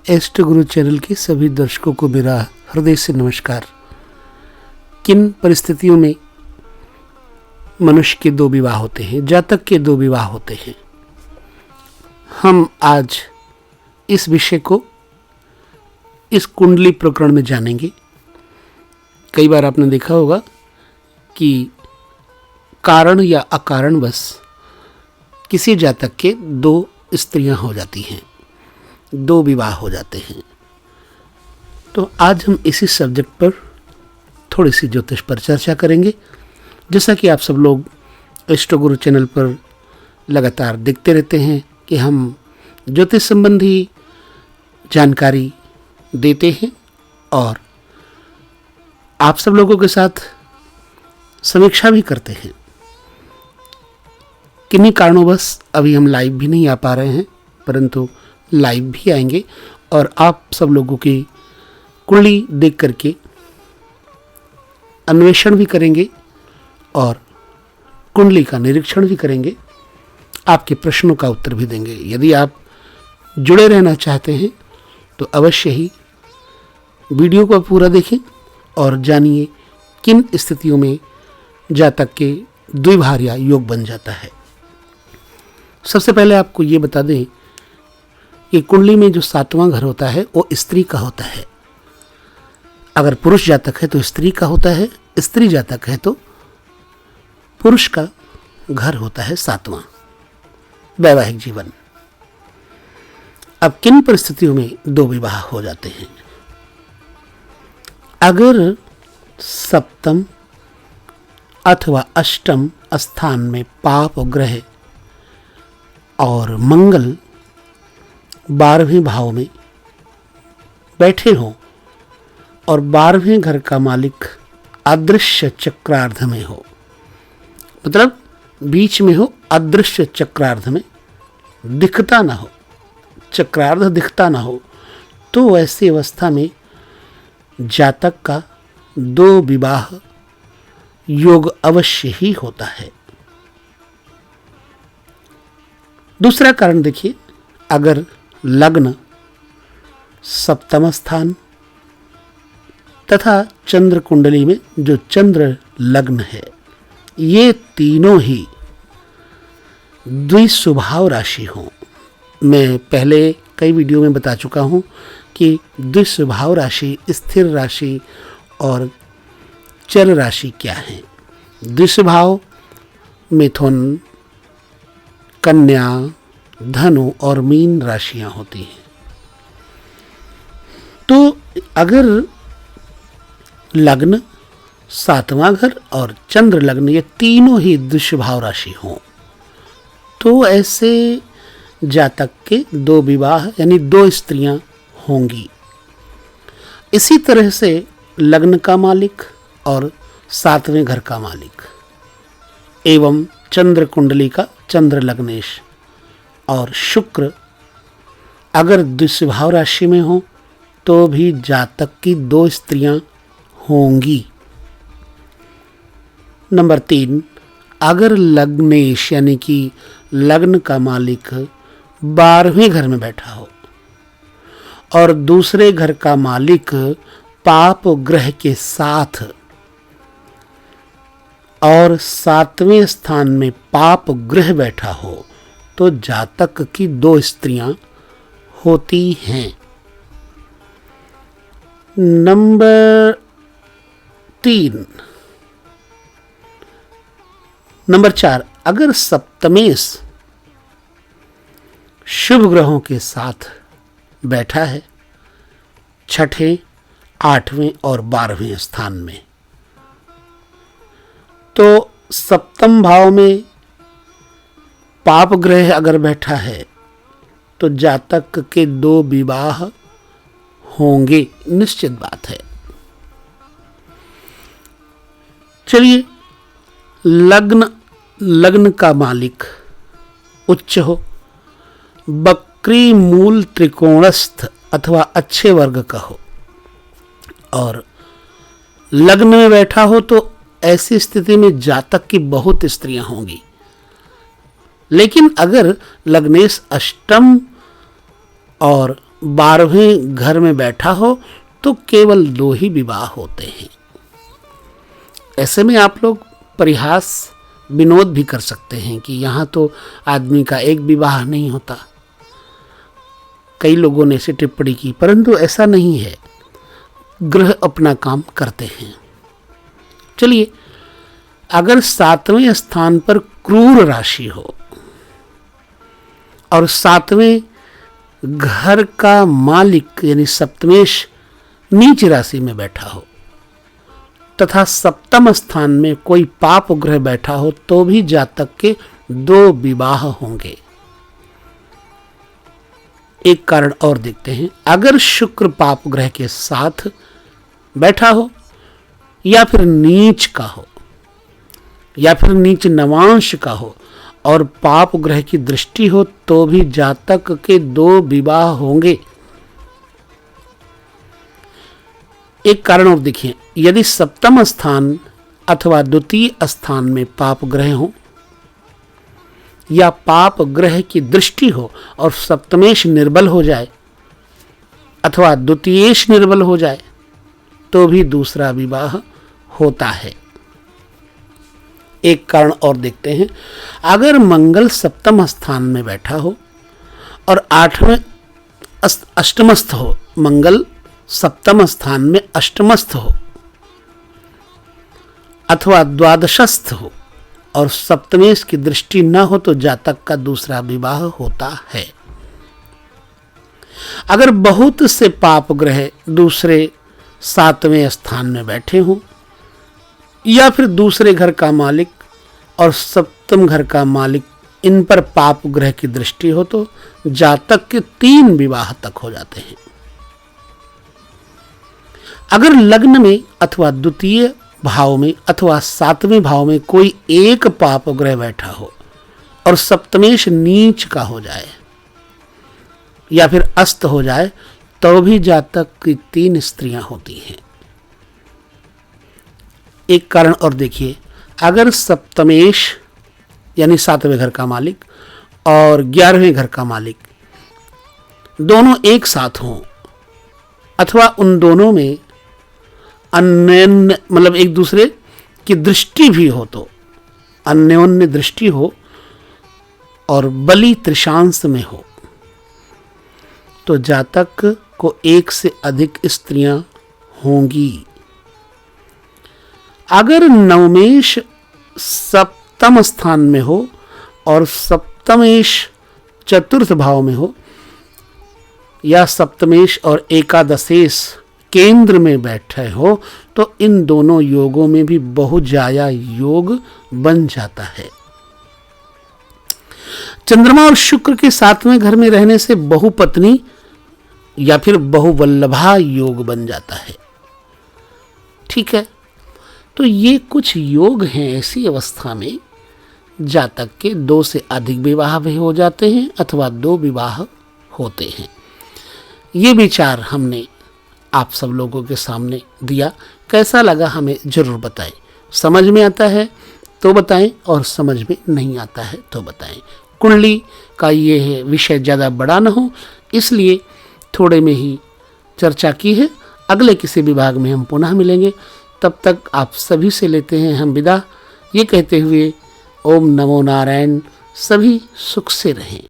Astro गुरु channel के सभी दर्शकों को मेरा हृदय से नमस्कार। किन परिस्थितियों में मनुष्य के दो विवाह होते हैं, जातक के दो विवाह होते हैं, हम आज इस विषय को इस कुंडली प्रकरण में जानेंगे। कई बार आपने देखा होगा कि कारण या अकारणवश किसी जातक के दो स्त्रियां हो जाती हैं, दो विवाह हो जाते हैं। तो आज हम इसी सब्जेक्ट पर थोड़ी सी ज्योतिष पर चर्चा करेंगे। जैसा कि आप सब लोग एस्ट्रो गुरु चैनल पर लगातार देखते रहते हैं कि हम ज्योतिष संबंधी जानकारी देते हैं और आप सब लोगों के साथ समीक्षा भी करते हैं। किन्हीं कारणोंवश अभी हम लाइव भी नहीं आ पा रहे हैं, परंतु लाइव भी आएंगे और आप सब लोगों की कुंडली देख करके अन्वेषण भी करेंगे और कुंडली का निरीक्षण भी करेंगे, आपके प्रश्नों का उत्तर भी देंगे। यदि आप जुड़े रहना चाहते हैं तो अवश्य ही वीडियो को पूरा देखें और जानिए किन स्थितियों में जातक के द्विभार्या योग बन जाता है। सबसे पहले आपको ये बता दें कि कुंडली में जो 7वां घर होता है वो स्त्री का होता है। अगर पुरुष जातक है तो स्त्री का होता है, स्त्री जातक है तो पुरुष का घर होता है 7वां, वैवाहिक जीवन। अब किन परिस्थितियों में दो विवाह हो जाते हैं? अगर सप्तम अथवा अष्टम स्थान में पाप ग्रह और मंगल 12वें भाव में बैठे हों और 12वें घर का मालिक अदृश्य चक्रार्ध में हो, मतलब बीच में हो, अदृश्य चक्रार्ध में दिखता ना हो, चक्रार्ध दिखता ना हो, तो ऐसी अवस्था में जातक का दो विवाह योग अवश्य ही होता है। दूसरा कारण देखिए, अगर लग्न सप्तम स्थान तथा चंद्र कुंडली में जो चंद्र लग्न है, ये तीनों ही द्विस्वभाव राशि हों। मैं पहले कई वीडियो में बता चुका हूं कि द्विस्वभाव राशि, स्थिर राशि और चर राशि क्या है। द्विस्वभाव मिथुन, कन्या, धनु और मीन राशियां होती हैं। तो अगर लग्न, 7वां घर और चंद्र लग्न ये तीनों ही द्विस्वभाव राशि हों तो ऐसे जातक के दो विवाह यानी दो स्त्रियां होंगी। इसी तरह से लग्न का मालिक और 7वें घर का मालिक एवं चंद्र कुंडली का चंद्र लग्नेश और शुक्र अगर द्विस्वभाव राशि में हो तो भी जातक की दो स्त्रियां होंगी। नंबर 3, अगर लग्नेश यानी कि लग्न का मालिक 12वें घर में बैठा हो और दूसरे घर का मालिक पाप ग्रह के साथ और 7वें स्थान में पाप ग्रह बैठा हो तो जातक की दो स्त्रियां होती हैं। नंबर 4, अगर सप्तमेश शुभ ग्रहों के साथ बैठा है 6ठे, 8वें और 12वें स्थान में, तो सप्तम भाव में पाप ग्रह अगर बैठा है तो जातक के दो विवाह होंगे, निश्चित बात है। चलिए, लग्न का मालिक उच्च हो, बकरी मूल त्रिकोणस्थ अथवा अच्छे वर्ग का हो और लग्न में बैठा हो तो ऐसी स्थिति में जातक की बहुत स्त्रियां होंगी। लेकिन अगर लग्नेश अष्टम और 12वें घर में बैठा हो तो केवल 2 ही विवाह होते हैं। ऐसे में आप लोग परिहास विनोद भी कर सकते हैं कि यहाँ तो आदमी का एक विवाह नहीं होता। कई लोगों ने इसे टिप्पणी की, परंतु ऐसा नहीं है। ग्रह अपना काम करते हैं। चलिए, अगर 7वें स्थान पर क्रूर राशि हो और 7वें घर का मालिक यानी सप्तमेश नीच राशि में बैठा हो तथा 7वें स्थान में कोई पाप ग्रह बैठा हो तो भी जातक के 2 विवाह होंगे। एक कारण और देखते हैं। अगर शुक्र पाप ग्रह के साथ बैठा हो या फिर नीच का हो या फिर नीच नवांश का हो और पाप ग्रह की दृष्टि हो तो भी जातक के 2 विवाह होंगे। एक कारण और देखिए, यदि 7वां स्थान अथवा द्वितीय स्थान में पाप ग्रह हो या पाप ग्रह की दृष्टि हो और सप्तमेश निर्बल हो जाए अथवा द्वितीयेश निर्बल हो जाए तो भी दूसरा विवाह होता है। एक कारण और देखते हैं। अगर मंगल 7वें स्थान में बैठा हो और 8वें अष्टमस्थ हो, मंगल 7वें स्थान में अष्टमस्थ हो अथवा द्वादशस्थ हो और सप्तमेश की दृष्टि न हो तो जातक का दूसरा विवाह होता है। अगर बहुत से पाप ग्रह दूसरे 7वें स्थान में बैठे हों या फिर दूसरे घर का मालिक और 7वें घर का मालिक इन पर पाप ग्रह की दृष्टि हो तो जातक के 3 विवाह तक हो जाते हैं। अगर लग्न में अथवा द्वितीय भाव में अथवा 7वें भाव में कोई एक पाप ग्रह बैठा हो और सप्तमेश नीच का हो जाए या फिर अस्त हो जाए तो भी जातक की 3 स्त्रियां होती हैं। एक कारण और देखिए, अगर सप्तमेश यानी 7वें घर का मालिक और 11वें घर का मालिक दोनों एक साथ हों अथवा उन दोनों में अन्योन्य मतलब एक दूसरे की दृष्टि भी हो तो अन्योन्य दृष्टि हो और बलि त्रिशांश में हो तो जातक को 1 से अधिक स्त्रियां होंगी। अगर नवमेश 7वें स्थान में हो और सप्तमेश 4th भाव में हो या सप्तमेश और एकादशेश केंद्र में बैठे हो तो इन दोनों योगों में भी बहुजाया योग बन जाता है। चंद्रमा और शुक्र के 7वें घर में रहने से बहुपत्नी या फिर बहुवल्लभा योग बन जाता है। ठीक है, तो ये कुछ योग हैं ऐसी अवस्था में जातक के 2 से अधिक विवाह भी हो जाते हैं अथवा 2 विवाह होते हैं। ये विचार हमने आप सब लोगों के सामने दिया। कैसा लगा हमें जरूर बताएं। समझ में आता है तो बताएं और समझ में नहीं आता है तो बताएं। कुंडली का ये है विषय ज़्यादा बड़ा ना हो इसलिए थोड़े में ही चर्चा की है। अगले किसी विभाग में हम पुनः मिलेंगे। तब तक आप सभी से लेते हैं हम विदा, ये कहते हुए ओम नमो नारायण। सभी सुख से रहें।